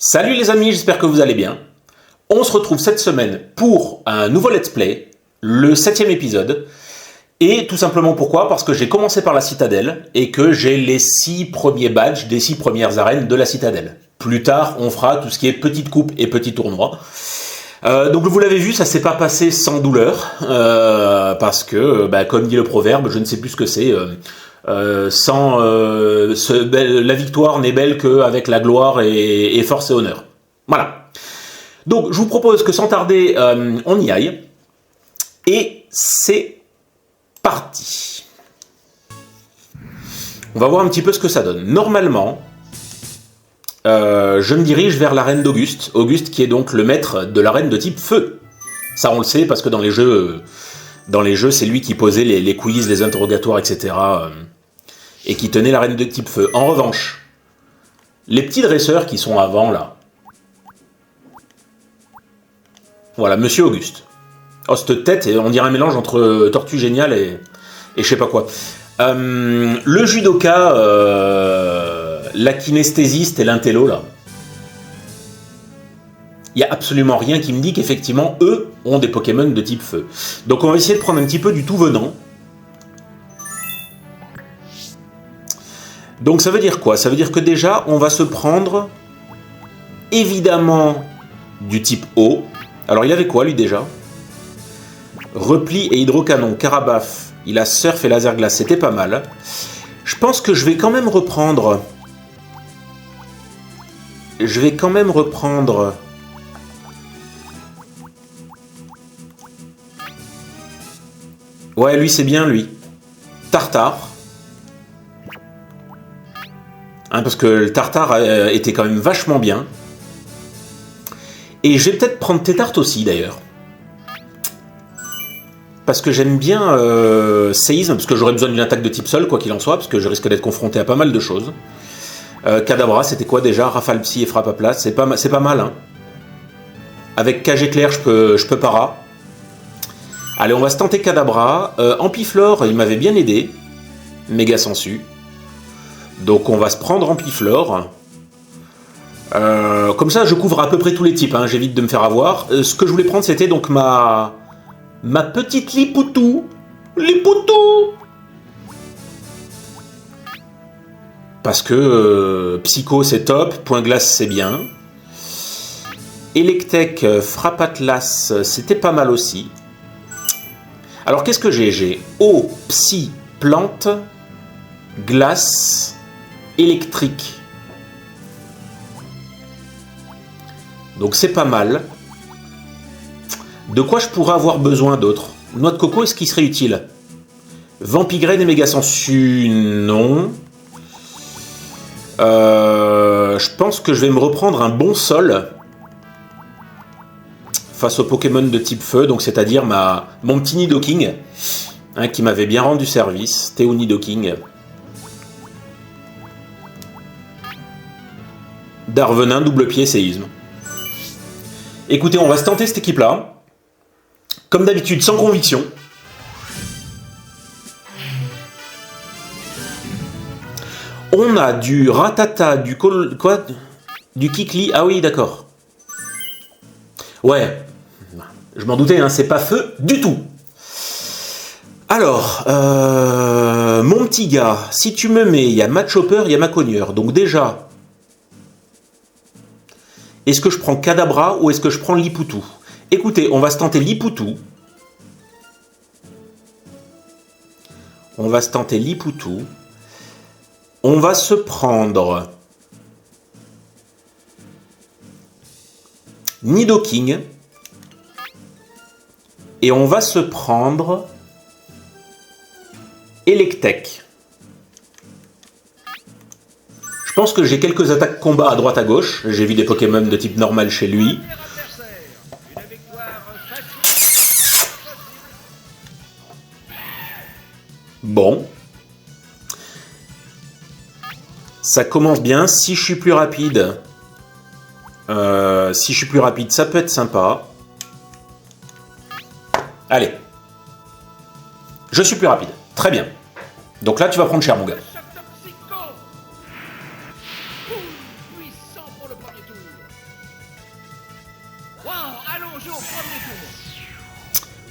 Salut les amis, j'espère que vous allez bien. On se retrouve cette semaine pour un nouveau let's play, le 7e épisode. Et tout simplement pourquoi ? Parce que j'ai commencé par la citadelle et que j'ai les 6 premiers badges des 6 premières arènes de la citadelle. Plus tard, on fera tout ce qui est petite coupe et petit tournoi. Donc vous l'avez vu, ça s'est pas passé sans douleur, parce que, comme dit le proverbe, je ne sais plus ce que c'est... la victoire n'est belle qu'avec la gloire et force et honneur. Voilà. Donc, je vous propose que sans tarder, on y aille. Et c'est parti. On va voir un petit peu ce que ça donne. Normalement, je me dirige vers l'arène d'Auguste. Auguste qui est donc le maître de l'arène de type feu. Ça, on le sait parce que dans les jeux, c'est lui qui posait les quiz, les interrogatoires, etc. Et qui tenait l'arène de type feu. En revanche, les petits dresseurs qui sont avant, là. Voilà, Monsieur Auguste. Oh, cette tête, on dirait un mélange entre Tortue Géniale et je sais pas quoi. Le judoka, la kinesthésiste et l'intello, là. Il n'y a absolument rien qui me dit qu'effectivement, eux ont des Pokémon de type feu. Donc on va essayer de prendre un petit peu du tout venant. Donc ça veut dire quoi ? Ça veut dire que déjà, on va se prendre, évidemment, du type eau. Alors il avait quoi, lui, déjà ? Repli et hydrocanon, Carabaf, il a surf et laser glace, c'était pas mal. Je pense que je vais quand même reprendre... Ouais, lui, c'est bien, lui. Tartare. Parce que le Tartare était quand même vachement bien. Et je vais peut-être prendre Tétarte aussi, d'ailleurs. Parce que j'aime bien séisme, parce que j'aurais besoin d'une attaque de type sol, quoi qu'il en soit, parce que je risque d'être confronté à pas mal de choses. Kadabra, c'était quoi déjà ? Rafale Psy et frappe à plat, c'est pas mal, hein. Avec Cage Éclair, je peux para. Allez, on va se tenter Kadabra. Ampiflore, il m'avait bien aidé. Méga sensu. Donc on va se prendre Ampiflore. Comme ça, je couvre à peu près tous les types, hein, j'évite de me faire avoir. Ce que je voulais prendre, c'était donc ma petite Lipoutou. Lipoutou. Parce que Psycho, c'est top. Point glace, c'est bien. Electek, Frappe Atlas, c'était pas mal aussi. Alors, qu'est-ce que j'ai ? J'ai eau, psy, plante, glace... électrique. Donc c'est pas mal. De quoi je pourrais avoir besoin d'autre ? Noix de coco, est-ce qu'il serait utile ? Vampigraine et méga sensu, non. Je pense que je vais me reprendre un bon sol face au Pokémon de type feu, donc c'est-à-dire mon petit Nidoking, hein, qui m'avait bien rendu service, Théo Nidoking. Darvenin, double pied, séisme. Écoutez, on va se tenter cette équipe-là. Comme d'habitude, sans conviction. On a du Ratata, du Kikli. Ah oui, d'accord. Ouais. Je m'en doutais, hein, c'est pas feu du tout. Alors, mon petit gars, si tu me mets, il y a Machopper, il y a Macogneur. Donc déjà... Est-ce que je prends Kadabra ou est-ce que je prends Lipoutou ? Écoutez, on va se tenter Lipoutou. On va se prendre Nidoking. Et on va se prendre Electek. Je pense que j'ai quelques attaques combat à droite à gauche. J'ai vu des Pokémon de type normal chez lui. Bon. Ça commence bien. Si je suis plus rapide, Si je suis plus rapide, ça peut être sympa. Allez. Je suis plus rapide. Très bien. Donc là, tu vas prendre cher, mon gars.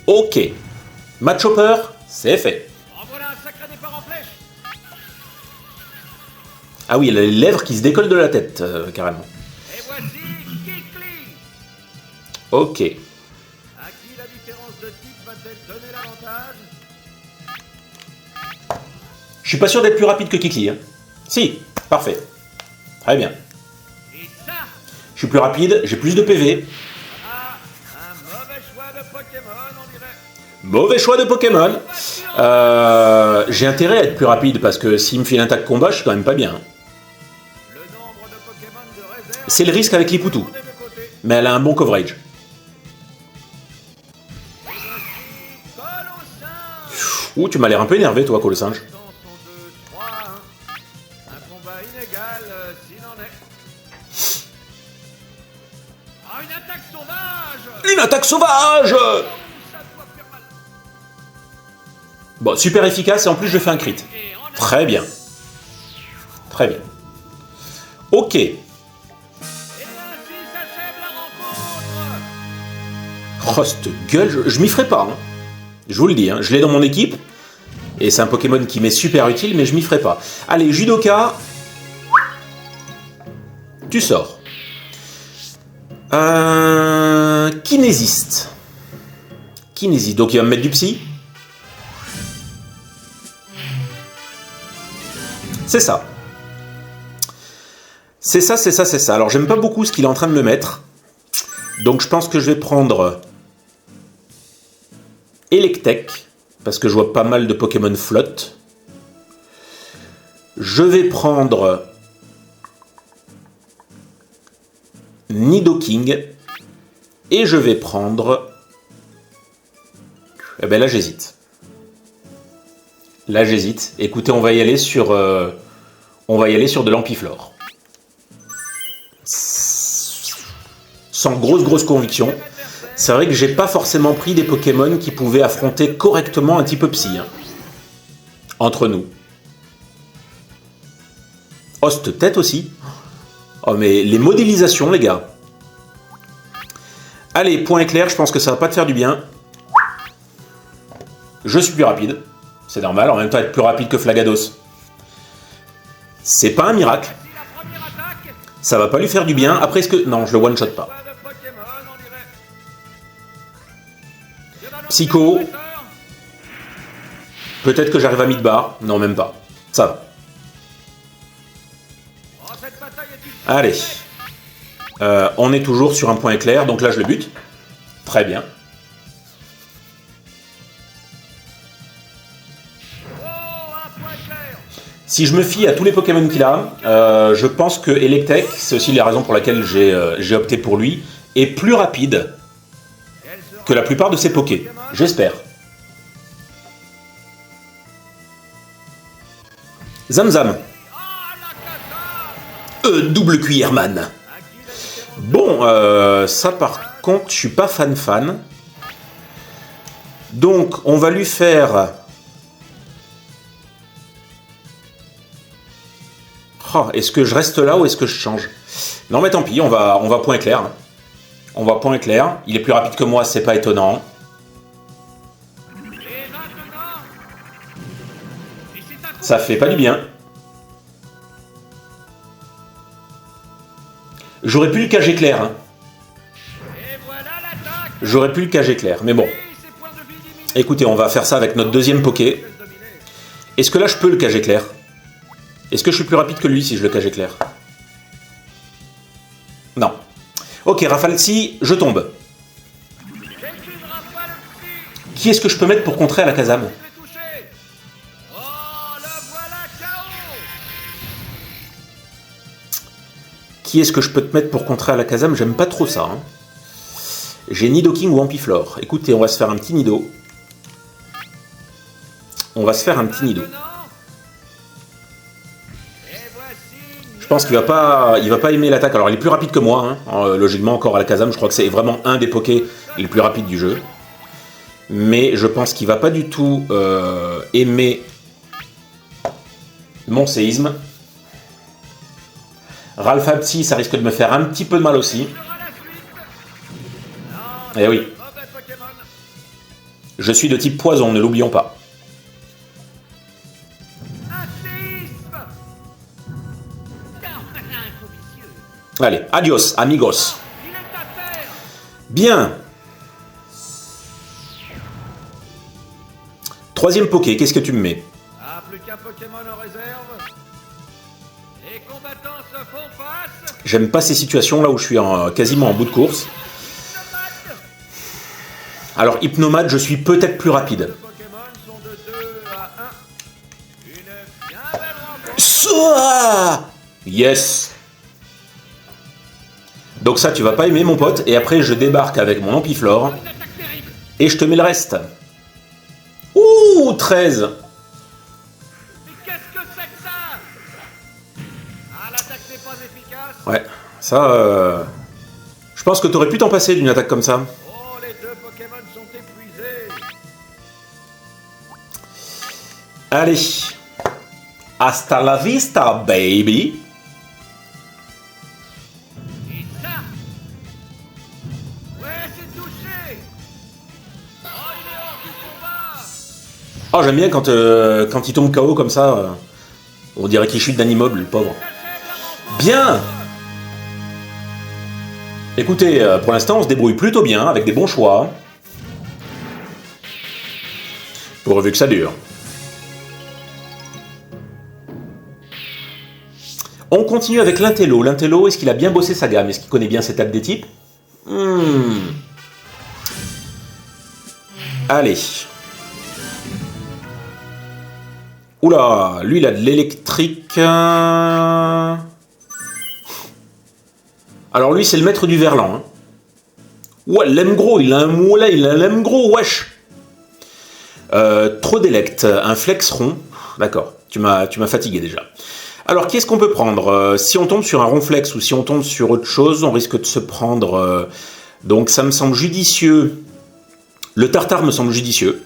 Ok. Match Hopper, c'est fait. Ah oui, elle a les lèvres qui se décollent de la tête, carrément. Ok. Je suis pas sûr d'être plus rapide que Kikli. Hein. Si, parfait. Très bien. Je suis plus rapide, j'ai plus de PV. Mauvais choix de Pokémon. J'ai intérêt à être plus rapide parce que s'il me fait une attaque combat, je suis quand même pas bien. C'est le risque avec Liputu. Mais elle a un bon coverage. Ouh, tu m'as l'air un peu énervé, toi, Colosinge. Une attaque sauvage! Bon, super efficace et en plus je fais un crit. Très bien. Très bien. Ok. Oh, cette gueule, je m'y ferai pas. Hein. Je vous le dis, hein. Je l'ai dans mon équipe. Et c'est un Pokémon qui m'est super utile, mais je m'y ferai pas. Allez, Judoka. Tu sors. Kinésiste. Kinésiste. Donc il va me mettre du psy. C'est ça. C'est ça, c'est ça, c'est ça. Alors j'aime pas beaucoup ce qu'il est en train de me mettre. Donc je pense que je vais prendre Electek, parce que je vois pas mal de Pokémon flotte. Je vais prendre Nidoking. Et je vais prendre... Eh ben là j'hésite. Là j'hésite. Écoutez, on va y aller sur de l'Ampiflore. Sans grosse conviction. C'est vrai que j'ai pas forcément pris des Pokémon qui pouvaient affronter correctement un type psy. Hein. Entre nous. Oh, cette tête aussi. Oh, mais les modélisations, les gars. Allez, point éclair, je pense que ça va pas te faire du bien. Je suis plus rapide. C'est normal, en même temps être plus rapide que Flagados. C'est pas un miracle. Ça va pas lui faire du bien. Après, est-ce que... Non, je le one-shot pas. Psycho. Peut-être que j'arrive à mid-bar. Non, même pas. Ça va. Allez. On est toujours sur un point éclair, donc là je le bute. Très bien. Si je me fie à tous les Pokémon qu'il a, je pense que Electek, c'est aussi la raison pour laquelle j'ai opté pour lui, est plus rapide que la plupart de ses Pokés. J'espère. Zamzam. Double cuillère man. Bon, ça par contre, je suis pas fan. Donc, on va lui faire... Oh, est-ce que je reste là ou est-ce que je change? Non, mais tant pis, on va point éclair. On va point éclair. Il est plus rapide que moi, c'est pas étonnant. Ça fait pas du bien. J'aurais pu le cage éclair. Hein. J'aurais pu le cage éclair, mais bon. Écoutez, on va faire ça avec notre deuxième Poké. Est-ce que là, je peux le cage éclair? Est-ce que je suis plus rapide que lui si je le cage éclair? Non. Ok, Rafalsi, je tombe. Qui est-ce que je peux mettre pour contrer à la Kazam? Qui est-ce que je peux te mettre pour contrer à la Kazam? J'aime pas trop ça. Hein. J'ai Nidoking ou Ampiflore. Écoutez, on va se faire un petit Nido. Je pense qu'il va pas aimer l'attaque. Alors il est plus rapide que moi, hein. Logiquement encore à la Kazam, je crois que c'est vraiment un des pokés les plus rapides du jeu. Mais je pense qu'il va pas du tout aimer mon séisme. Ralphapsi, ça risque de me faire un petit peu de mal aussi. Eh oui. Je suis de type poison, ne l'oublions pas. Allez, adios, amigos. Bien. Troisième poké, qu'est-ce que tu me mets? Ah, plus qu'un Pokémon en réserve. Les combattants se font face. J'aime pas ces situations là où je suis quasiment en bout de course. Alors, Hypnomate, je suis peut-être plus rapide. Les Pokémon sont de 2 à 1. Une bien belle rencontre. Soa! Yes. Donc ça, tu vas pas aimer, mon pote. Et après, je débarque avec mon Ampiflore. Et je te mets le reste. Ouh, 13. Mais qu'est-ce que c'est que ça? Ah, l'attaque n'est pas efficace. Ouais, ça... Je pense que t'aurais pu t'en passer d'une attaque comme ça. Oh, les deux Pokémon sont épuisés. Allez. Hasta la vista, baby. Et ça? Ouais, c'est touché. Oh, il est hors du combat. Oh, j'aime bien quand il tombe KO comme ça. On dirait qu'il chute d'un immeuble, le pauvre. Bien. Écoutez, pour l'instant, on se débrouille plutôt bien, avec des bons choix. Pourvu que ça dure. On continue avec l'Intello. L'Intello, est-ce qu'il a bien bossé sa gamme? Est-ce qu'il connaît bien ses tables des types? Allez. Oula, lui, il a de l'électrique. Alors lui, c'est le maître du verlan. Hein. Ouais, l'aime gros, il a un moulin, il a l'aime gros, wesh. Trop d'élect, un flex rond. D'accord, tu m'as fatigué déjà. Alors, qu'est-ce qu'on peut prendre? Si on tombe sur un ronflex ou si on tombe sur autre chose, on risque de se prendre... donc, ça me semble judicieux. Le tartare me semble judicieux.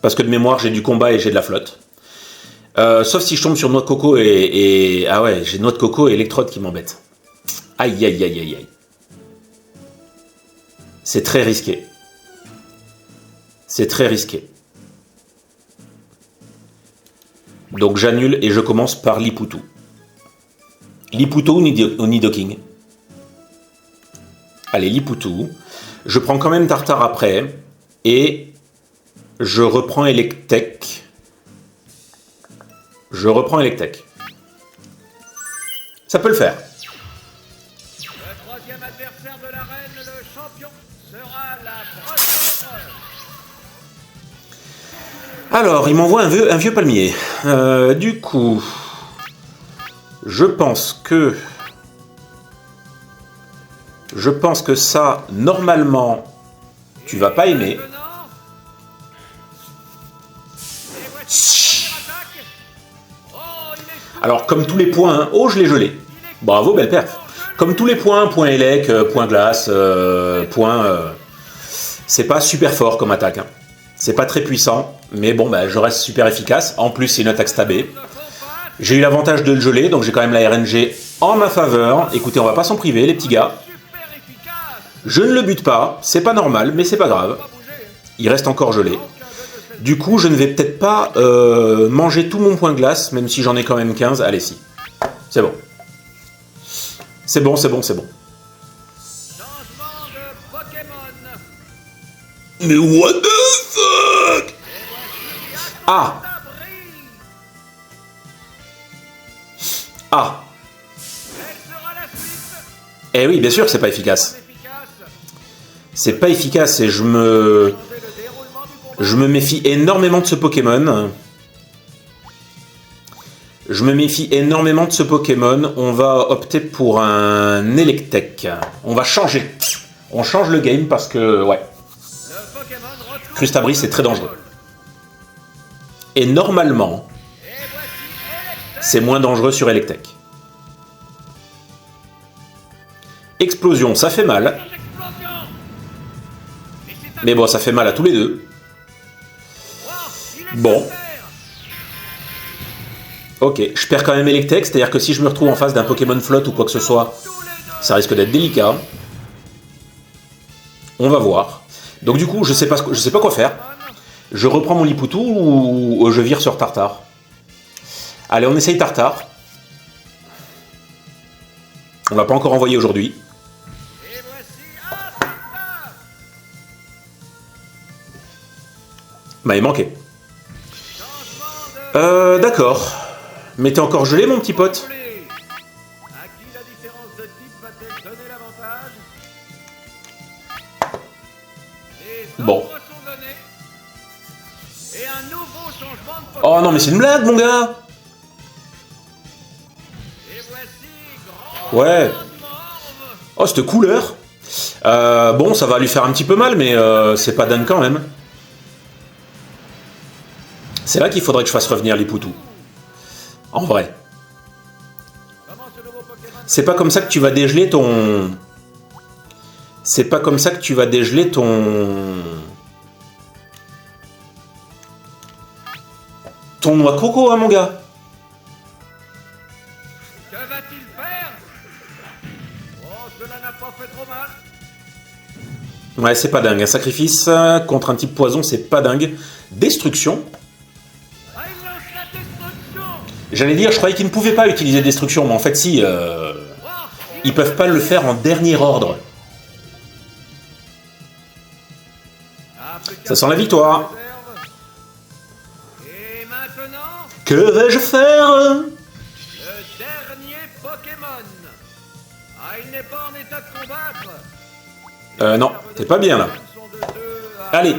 Parce que de mémoire, j'ai du combat et j'ai de la flotte. Sauf si je tombe sur noix de coco et... Ah ouais, j'ai noix de coco et électrode qui m'embêtent. Aïe, aïe, aïe, aïe, aïe. C'est très risqué. C'est très risqué. Donc j'annule et je commence par Liputu. Liputu ou Nidoking? Allez, Liputu. Je prends quand même Tartare après. Et je reprends Electek. Je reprends Electek. Ça peut le faire. Le troisième adversaire de l'arène, le champion, sera la prochaine épreuve. Alors, il m'envoie un vieux palmier. Du coup, je pense que ça, normalement, tu vas pas aimer. Alors, comme tous les points, hein, oh, je l'ai gelé. Bravo, belle perf. Comme tous les points, point élec, point glace, point... c'est pas super fort comme attaque. Hein. C'est pas très puissant, mais bon, bah, je reste super efficace. En plus, c'est une attaque stabée. J'ai eu l'avantage de le geler, donc j'ai quand même la RNG en ma faveur. Écoutez, on va pas s'en priver, les petits gars. Je ne le bute pas, c'est pas normal, mais c'est pas grave. Il reste encore gelé. Du coup, je ne vais peut-être pas manger tout mon point glace, même si j'en ai quand même 15. Allez, si. C'est bon. C'est bon, c'est bon, c'est bon. Changement de Pokémon. Mais what the fuck? Ah! Ah! Quelle sera la suite? Eh oui, bien sûr que c'est pas efficace. Efficace. C'est pas efficace et je me Le déroulement du combat. Je me méfie énormément de ce Pokémon. Je me méfie énormément de ce Pokémon. On va opter pour un Electek. On va changer. On change le game parce que, ouais, Le Pokémon retrouve Crustabris c'est très dangereux. Et normalement, Et voici Electek. c'est moins dangereux sur Electek. Explosion, ça fait mal. Explosion. Et c'est un Mais bon, ça fait mal à tous les deux. wow, il est Bon. à terre. Ok, je perds quand même Electek, c'est-à-dire que si je me retrouve en face d'un Pokémon flotte ou quoi que ce soit, Tous les deux. ça risque d'être délicat. On va voir. Donc du coup, je sais pas quoi faire. Je reprends mon Lipoutou ou je vire sur Tartare. Allez, on essaye Tartare. On l'a pas encore envoyé aujourd'hui. Et voici un Tartare. Bah, il manquait. Changement de D'accord. Mais t'es encore gelé, mon petit pote? volée. À qui la différence de type va-t-elle donner l'avantage? Les Bon. ordres sont donnés. Et un nouveau changement de Oh non, mais c'est une blague, mon gars! Et voici grand Ouais. morve. Oh, cette couleur! Bon, ça va lui faire un petit peu mal, mais c'est pas dingue quand même. C'est là qu'il faudrait que je fasse revenir Lipoutou. En vrai. Comment ce nouveau Pokémon C'est pas comme ça que tu vas dégeler ton... C'est pas comme ça que tu vas dégeler ton... Ton noix de coco, hein, mon gars? Que va-t-il faire? Oh, cela n'a pas fait trop mal. Ouais, c'est pas dingue. Un sacrifice contre un type poison, c'est pas dingue. Destruction. Ah, il lance la destruction. J'allais dire, je croyais qu'ils ne pouvaient pas utiliser destruction, mais en fait, si. Oh, Ils peuvent pas le faire en dernier ordre. ah, plus qu'un Ça sent la victoire. réserve. Et maintenant, Que vais-je faire? le dernier Pokémon. Ah, il n'est pas en état de combattre. Non, t'es pas bien là. Ils sont de 2 à... Allez. Il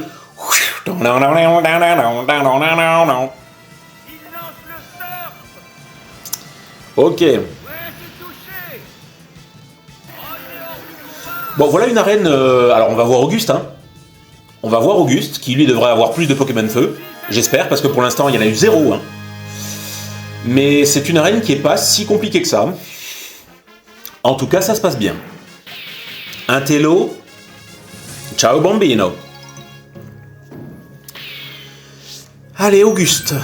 lance le surf. Ok. Ouais, c'est touché. Oh, il est hors du combat. Bon, voilà une arène. Alors, on va voir Auguste, hein. On va voir Auguste, qui lui devrait avoir plus de Pokémon Feu. J'espère, parce que pour l'instant, il y en a eu 0, hein. Mais c'est une arène qui est pas si compliquée que ça. En tout cas, ça se passe bien. Un télo. Ciao, bambino. Allez, Auguste.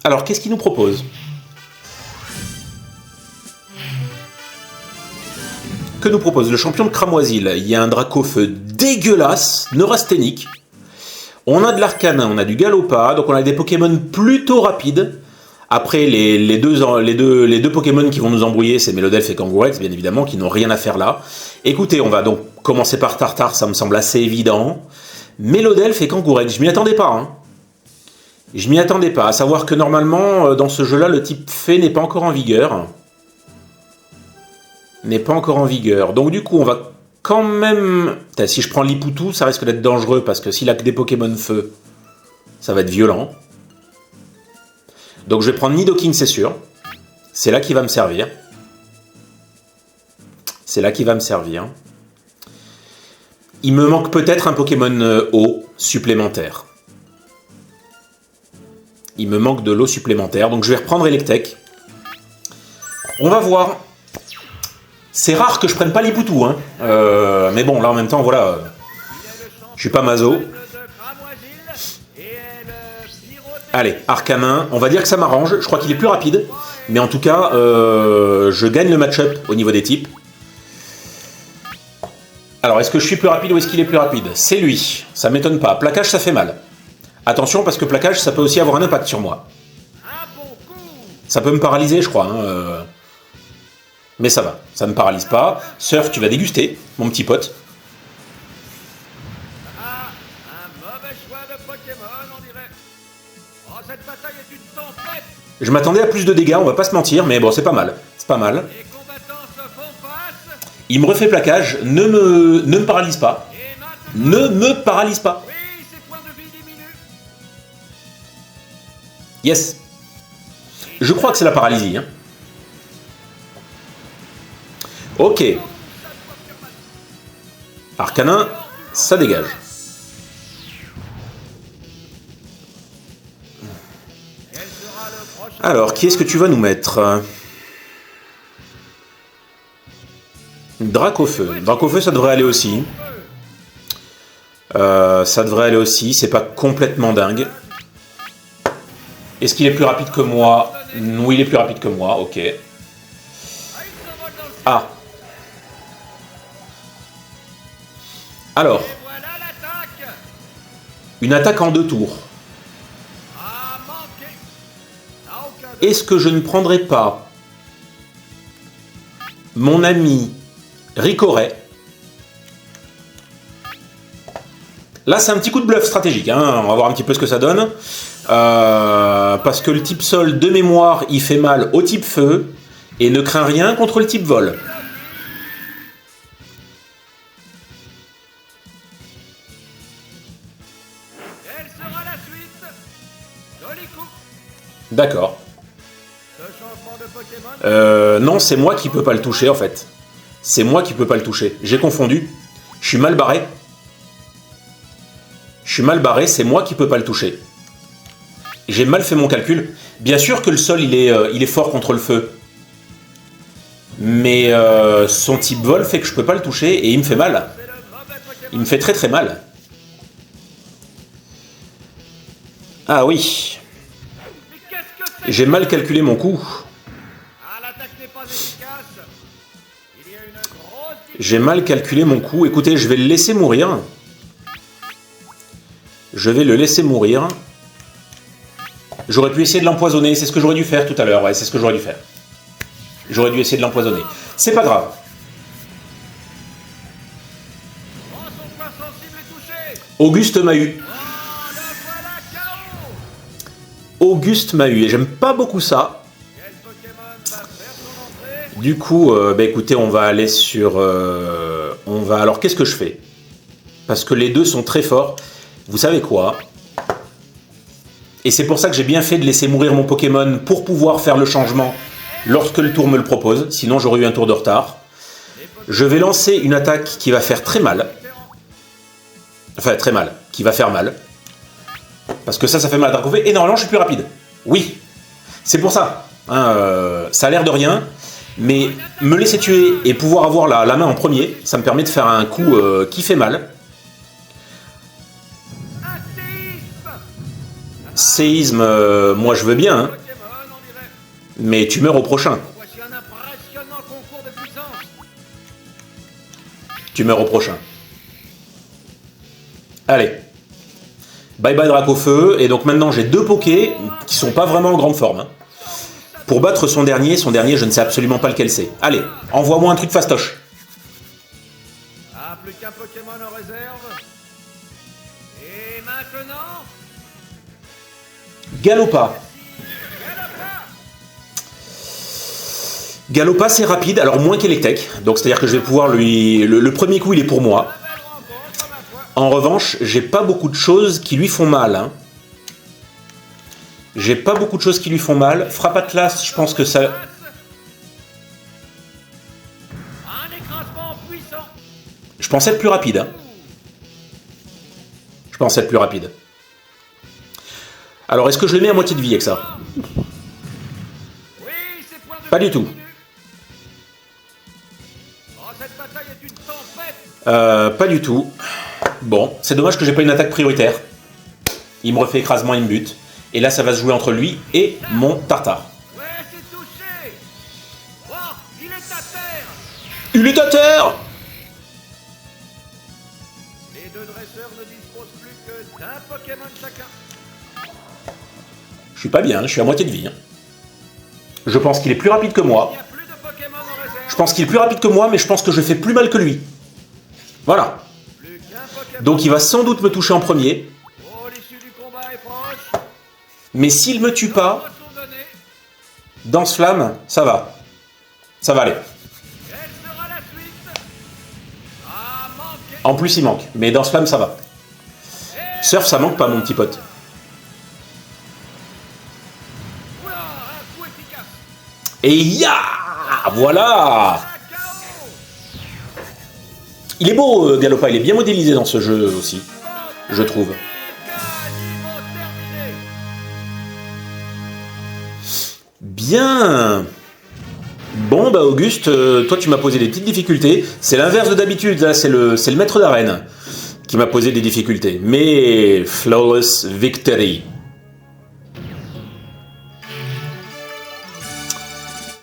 Alors, qu'est-ce qu'il nous propose? Que nous propose le champion de Cramoisil? Il y a un Dracofeu dégueulasse, neurasthénique. On a de l'Arcanin, on a du Galopa, donc on a des Pokémon plutôt rapides. Après, les deux Pokémon qui vont nous embrouiller, c'est Mélodelph et Kangourex, bien évidemment, qui n'ont rien à faire là. Écoutez, on va donc commencer par Tartare, ça me semble assez évident. Mélodelph et Kangourex, je m'y attendais pas, hein. Je m'y attendais pas, à savoir que normalement, dans ce jeu-là, le type Fée n'est pas encore en vigueur. N'est pas encore en vigueur. Donc du coup, on va quand même... Putain, si je prends Lipoutou, ça risque d'être dangereux, parce que s'il a que des Pokémon Feu, ça va être violent. Donc je vais prendre Nidoking, c'est sûr. C'est là qu'il va me servir. C'est là qu'il va me servir. Il me manque peut-être un Pokémon eau supplémentaire. Il me manque de l'eau supplémentaire, donc je vais reprendre Electek. On va voir. C'est rare que je prenne pas Lipoutou, hein. Mais bon, là en même temps, voilà. Je suis pas maso. De Cramoisil. Et le pyro... Allez, Arcanin, on va dire que ça m'arrange. Je crois qu'il est plus rapide. Mais en tout cas, je gagne le match-up au niveau des types. Alors, est-ce que je suis plus rapide ou est-ce qu'il est plus rapide? C'est lui. Ça m'étonne pas. Plaquage, ça fait mal. Attention, parce que plaquage, ça peut aussi avoir un impact sur moi. Un bon coup. Ça peut me paralyser, je crois. Hein. Mais ça va, ça ne me paralyse pas. Surf, tu vas déguster, mon petit pote. Ah, un mauvais choix de Pokémon, on dirait. Oh, cette bataille est une tempête. Je m'attendais à plus de dégâts, on va pas se mentir, mais bon, c'est pas mal. C'est pas mal. Les combattants se font face. Il me refait plaquage, ne me paralyse pas. Et maintenant... Ne me paralyse pas. Oui, ses points de vie diminuent. Yes. Je crois que c'est la paralysie. Hein. Ok. Arcanin, ça dégage. Quel sera le prochain? Alors, qui est-ce que tu vas nous mettre? Dracofeu. Dracofeu, ça devrait aller aussi. Ça devrait aller aussi. C'est pas complètement dingue. Est-ce qu'il est plus rapide que moi? Oui, il est plus rapide que moi. Ok. Ah. Alors. Une attaque en 2 tours. Est-ce que je ne prendrai pas mon ami Ricoret? Là, c'est un petit coup de bluff stratégique. Hein. On va voir un petit peu ce que ça donne. Parce que le type sol, de mémoire, il fait mal au type feu et ne craint rien contre le type vol. D'accord. Non, c'est moi qui peux pas le toucher en fait. C'est moi qui peux pas le toucher. J'ai confondu. Je suis mal barré. Je suis mal barré, c'est moi qui peux pas le toucher. J'ai mal fait mon calcul. Bien sûr que le sol, il est fort contre le feu. Mais son type vol fait que je peux pas le toucher et il me fait mal. Il me fait très très mal. Ah oui. J'ai mal calculé mon coup. J'ai mal calculé mon coup. Écoutez, je vais le laisser mourir. Je vais le laisser mourir. J'aurais pu essayer de l'empoisonner. C'est ce que j'aurais dû faire tout à l'heure. Ouais, c'est ce que j'aurais dû faire. J'aurais dû essayer de l'empoisonner. C'est pas grave. Auguste m'a eu. Auguste m'a eu. Et j'aime pas beaucoup ça. Du coup, bah écoutez, on va aller sur... Alors, qu'est-ce que je fais? Parce que les deux sont très forts. Vous savez quoi? Et c'est pour ça que j'ai bien fait de laisser mourir mon Pokémon pour pouvoir faire le changement lorsque le tour me le propose. Sinon, j'aurais eu un tour de retard. Je vais lancer une attaque qui va faire très mal. Enfin, très mal. Qui va faire mal. Parce que ça fait mal à Dracofeu. Et normalement, je suis plus rapide. Oui. C'est pour ça. Hein, ça a l'air de rien. Mais me laisser tuer et pouvoir avoir la main en premier, ça me permet de faire un coup qui fait mal. Séisme, moi je veux bien, hein. Mais tu meurs au prochain. Tu meurs au prochain. Allez. Bye bye Dracofeu. Et donc maintenant j'ai 2 Pokés qui sont pas vraiment en grande forme. Hein. Pour battre son dernier, je ne sais absolument pas lequel c'est. Allez, envoie-moi un truc fastoche. Ah, plus qu'un Pokémon en réserve. Et maintenant... Galopa. Galopa, c'est rapide, alors moins qu'Electek. Donc c'est-à-dire que je vais pouvoir lui... Le premier coup, il est pour moi. En revanche, j'ai pas beaucoup de choses qui lui font mal. Hein. J'ai pas beaucoup de choses qui lui font mal. Frappe Atlas, je pense que ça... Je pensais être plus rapide. Hein. Je pensais être plus rapide. Alors, est-ce que je le mets à moitié de vie avec ça? Pas du tout. Pas du tout. Bon, c'est dommage que j'ai pas une attaque prioritaire. Il me refait écrasement, il me bute. Et là, ça va se jouer entre lui et mon Tartare. Il est à terre! Les 2 dresseurs ne disposent plus que d'un Pokémon chacun. Je suis pas bien, je suis à moitié de vie. Hein. Je pense qu'il est plus rapide que moi. Je pense qu'il est plus rapide que moi, mais je pense que je fais plus mal que lui. Voilà. Donc il va sans doute me toucher en premier. Mais s'il me tue pas, Danse-Flamme, ça va. Ça va aller. En plus, il manque. Mais Danse-Flamme, ça va. Surf, ça manque pas, mon petit pote. Et ya! Voilà! Il est beau, Galopa. Il est bien modélisé dans ce jeu aussi, je trouve. Bien! Bon, bah Auguste, toi tu m'as posé des petites difficultés. C'est l'inverse de d'habitude, là, c'est le maître d'arène qui m'a posé des difficultés. Mais flawless victory.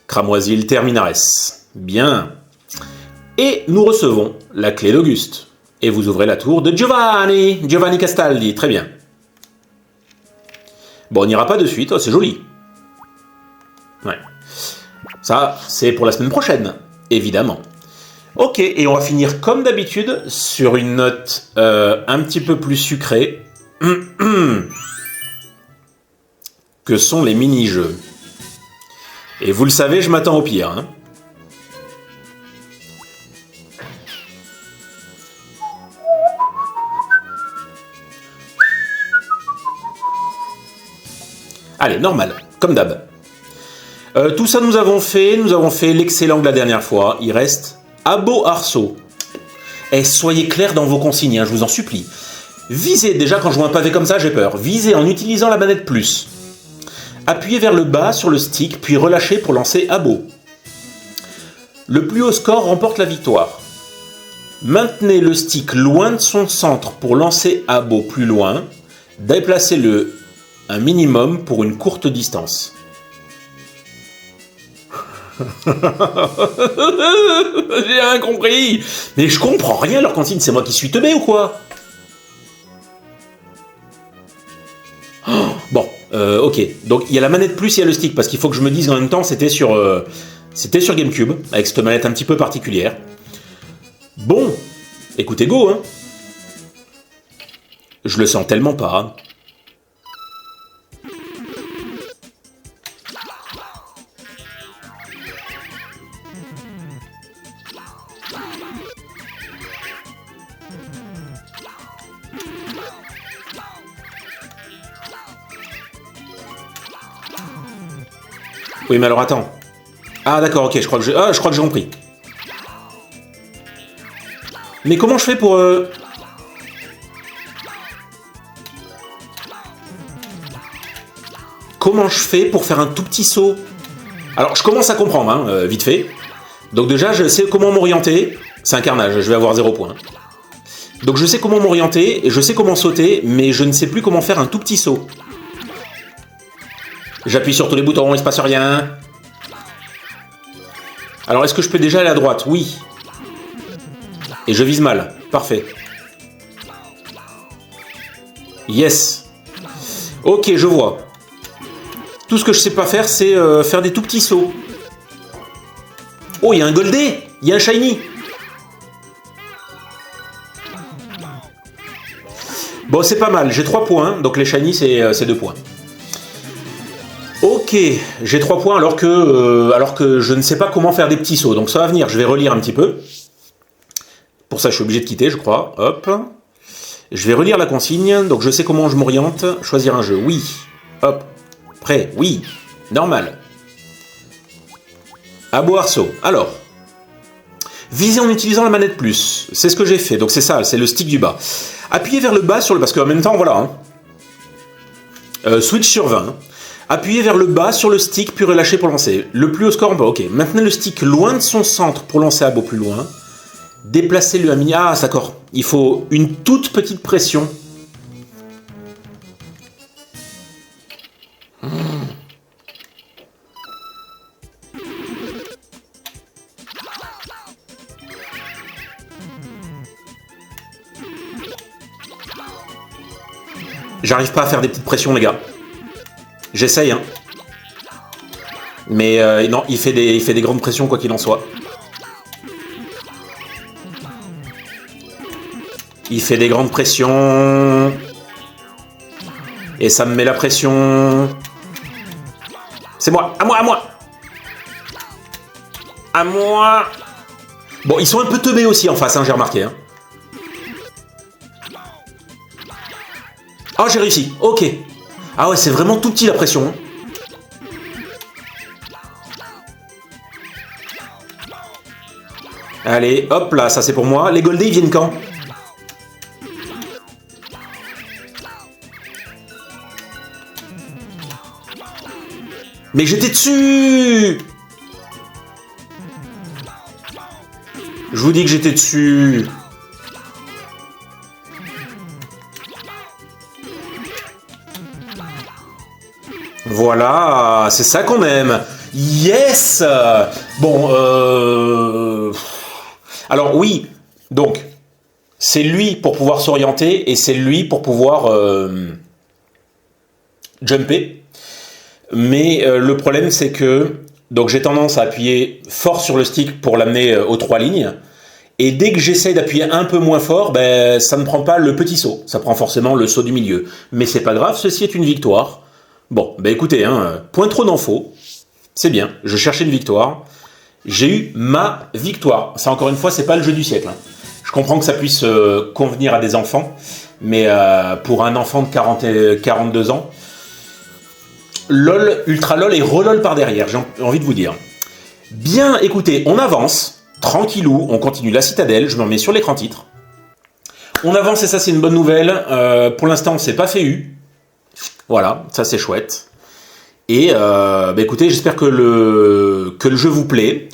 Cramoisil terminares. Bien. Et nous recevons la clé d'Auguste. Et vous ouvrez la tour de Giovanni Castaldi. Très bien. Bon, on n'ira pas de suite. Oh, c'est joli. Ouais. Ça, c'est pour la semaine prochaine, évidemment. Ok, et on va finir comme d'habitude sur une note un petit peu plus sucrée. Que sont les mini-jeux. Et vous le savez, je m'attends au pire. Hein. Allez, normal, comme d'hab. Tout ça, nous avons fait l'excellent de la dernière fois. Il reste Abo Arceau. Et soyez clairs dans vos consignes, hein, je vous en supplie. Visez, déjà quand je vois un pavé comme ça, j'ai peur. Visez en utilisant la manette plus. Appuyez vers le bas sur le stick, puis relâchez pour lancer Abo. Le plus haut score remporte la victoire. Maintenez le stick loin de son centre pour lancer Abo plus loin. Déplacez-le un minimum pour une courte distance. J'ai rien compris. Mais je comprends rien à leur consigne, c'est moi qui suis teubé ou quoi? Bon, ok. Donc il y a la manette plus, il y a le stick, parce qu'il faut que je me dise en même temps, c'était sur GameCube, avec cette manette un petit peu particulière. Bon, écoutez, go, hein. Je le sens tellement pas. Oui, mais alors attends. Ah d'accord, ok, je crois que j'ai compris. Mais comment je fais pour... Comment je fais pour faire un tout petit saut? Alors, je commence à comprendre, hein, vite fait. Donc déjà, je sais comment m'orienter. C'est un carnage, je vais avoir 0 point. Donc je sais comment m'orienter, et je sais comment sauter, mais je ne sais plus comment faire un tout petit saut. J'appuie sur tous les boutons, il se passe rien. Alors, est-ce que je peux déjà aller à droite? Oui. Et je vise mal. Parfait. Yes. Ok, je vois. Tout ce que je sais pas faire, c'est faire des tout petits sauts. Oh, il y a un Goldé. Il y a un Shiny. Bon, c'est pas mal. J'ai 3 points. Donc les Shiny, c'est 2 points. Ok, j'ai 3 points alors que je ne sais pas comment faire des petits sauts. Donc ça va venir, je vais relire un petit peu. Pour ça, je suis obligé de quitter, je crois. Hop. Je vais relire la consigne, donc je sais comment je m'oriente. Choisir un jeu, oui. Hop. Prêt, oui. Normal. Abo Arceau. Alors. Visez en utilisant la manette plus. C'est ce que j'ai fait, donc c'est ça, c'est le stick du bas. Appuyez vers le bas sur le... Parce qu'en même temps, voilà. Hein. Switch sur 20. Appuyez vers le bas sur le stick, puis relâchez pour lancer. Le plus haut score en bas, ok. Maintenez le stick loin de son centre pour lancer Abo plus loin. Déplacez-le à mini... Ah, d'accord. Il faut une toute petite pression. J'arrive pas à faire des petites pressions, les gars. J'essaye, hein. Mais non, il fait des grandes pressions, quoi qu'il en soit. Il fait des grandes pressions. Et ça me met la pression. C'est moi, à moi, à moi. À moi. Bon, ils sont un peu teubés aussi en face, hein, j'ai remarqué. Hein. Oh, j'ai réussi, ok. Ah ouais, c'est vraiment tout petit la pression. Hein. Allez, hop là, ça c'est pour moi. Les Goldés, ils viennent quand? Mais j'étais dessus! Je vous dis que j'étais dessus. Voilà, c'est ça qu'on aime. Yes. Bon, alors oui, donc, c'est lui pour pouvoir s'orienter et c'est lui pour pouvoir jumper. Mais le problème, c'est que donc j'ai tendance à appuyer fort sur le stick pour l'amener aux 3 lignes. Et dès que j'essaie d'appuyer un peu moins fort, ben, ça ne prend pas le petit saut. Ça prend forcément le saut du milieu. Mais c'est pas grave, ceci est une victoire. Bon, ben écoutez, point trop d'infos. C'est bien, je cherchais une victoire. J'ai eu ma victoire. Ça, encore une fois, c'est pas le jeu du siècle. Je comprends que ça puisse convenir à des enfants. Mais pour un enfant de 42 ans, LOL, ultra LOL et relol par derrière, j'ai envie de vous dire. Bien, écoutez, on avance. Tranquillou, on continue la citadelle, je me remets sur l'écran titre. On avance et ça c'est une bonne nouvelle. Pour l'instant on s'est pas fait eu. Voilà, ça c'est chouette. Et bah écoutez, j'espère que le jeu vous plaît.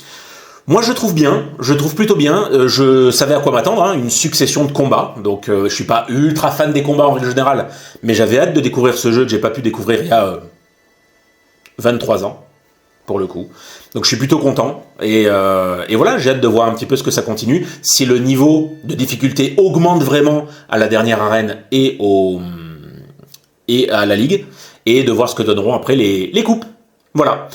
Moi je trouve bien, je trouve plutôt bien. Je savais à quoi m'attendre, une succession de combats. Donc je suis pas ultra fan des combats en règle générale, mais j'avais hâte de découvrir ce jeu que j'ai pas pu découvrir il y a 23 ans. Pour le coup. Donc je suis plutôt content et voilà, j'ai hâte de voir un petit peu ce que ça continue, si le niveau de difficulté augmente vraiment à la dernière arène et à la ligue, et de voir ce que donneront après les coupes. Voilà.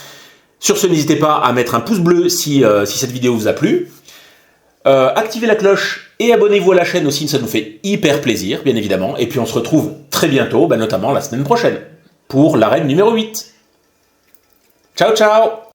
Sur ce, n'hésitez pas à mettre un pouce bleu si cette vidéo vous a plu. Activez la cloche et abonnez-vous à la chaîne aussi, ça nous fait hyper plaisir, bien évidemment. Et puis on se retrouve très bientôt, notamment la semaine prochaine, pour l'arène numéro 8. Ciao, ciao!